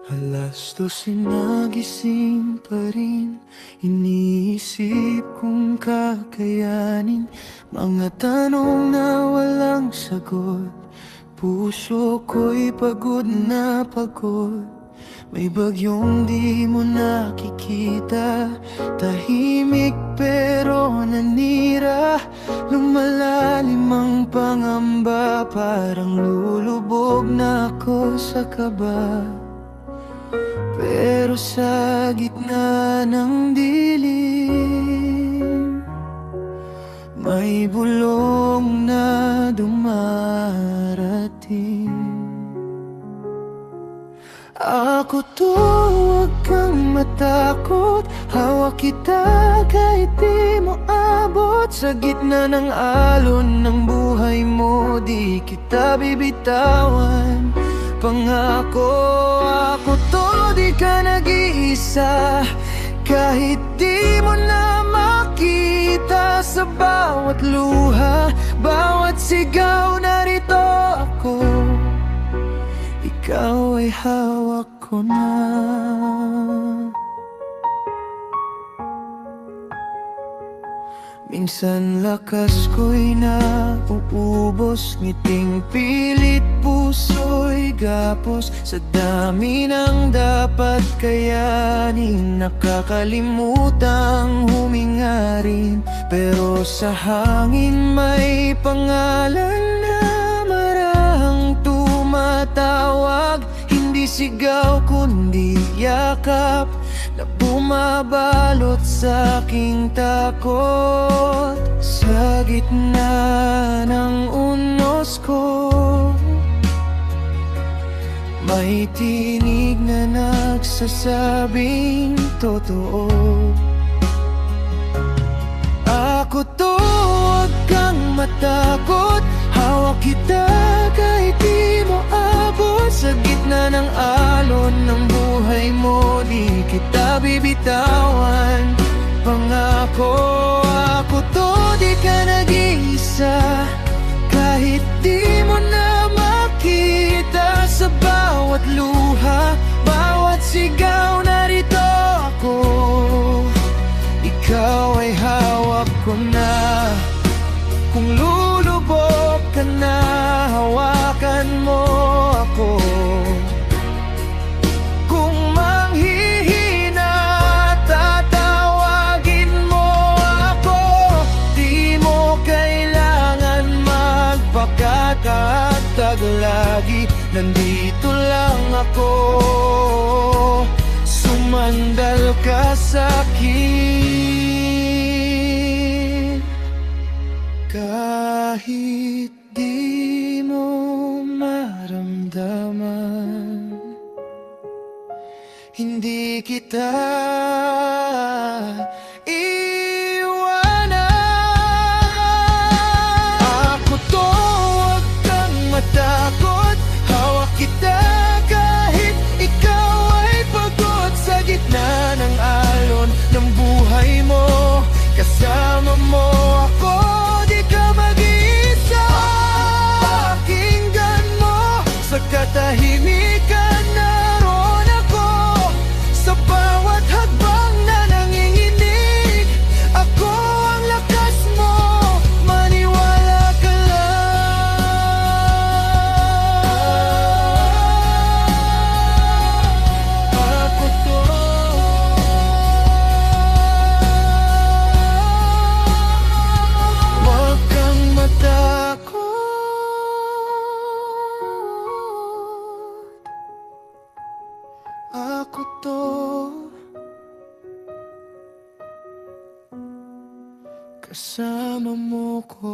Alas 12 nagising pa rin, iniisip kong kakayanin mga tanong na walang sagot. Puso ko'y pagod na pagod, may bagyong di mo nakikita. Tahimik pero nanira, lumalalim ang pangamba. Parang lulubog na ako sa kaba. Pero sa gitna ng dilim, may bulong na dumarating. Ako to, huwag kang matakot, hawak kita kahit di mo abot. Sa gitna ng alon ng buhay mo, di kita bibitawan. Pangako, ako to, di ka nag-iisa. Kahit di mo na makita, sa bawat luha, bawat sigaw, narito ako. Ikaw ay hawak ko na. Minsan lakas ko'y nauubos, ngiting pilit, puso'y gapos. Sa dami ng dapat kayanin, nakakalimutang huminga rin. Pero sa hangin may pangalan na marahang tumatawag. Hindi sigaw kundi yakap na bumabalot sa aking takot. Sa gitna ng unos ko, may tinig na nagsasabing totoo. Ako to, huwag kang matakot, hawak kita kahit di mo abot. Sa gitna ng alon ng buhay mo, di kita bibitawan. Pangako, ako to, di ka nag-iisa. Kahit di mo na makita, sa bawat luha, bawat sigaw, narito ako. Ikaw ay hawak ko na. Kung lulubog ka na, hawakan mo ako. Kung manghihina, tatawagin mo ako. Di mo kailangan magpakatatag lagi, nandito lang ako. Sumandal ka sa'kin kahit di mo maramdaman. Hindi kita iwanan. Ako to, huwag kang matakot, hawak kita kahit ikaw ay pagod. Sa gitna ng alon ng buhay mo, kasama mo ako. Di ka mag-iisa. Pakinggan mo, sa katahimikan naroon ako. Sa bawat hakbang na nanginginig, ako ang lakas mo. Maniwala ka lang. Ako to. Huwag kang matakot, ako to. Kasama mo ko.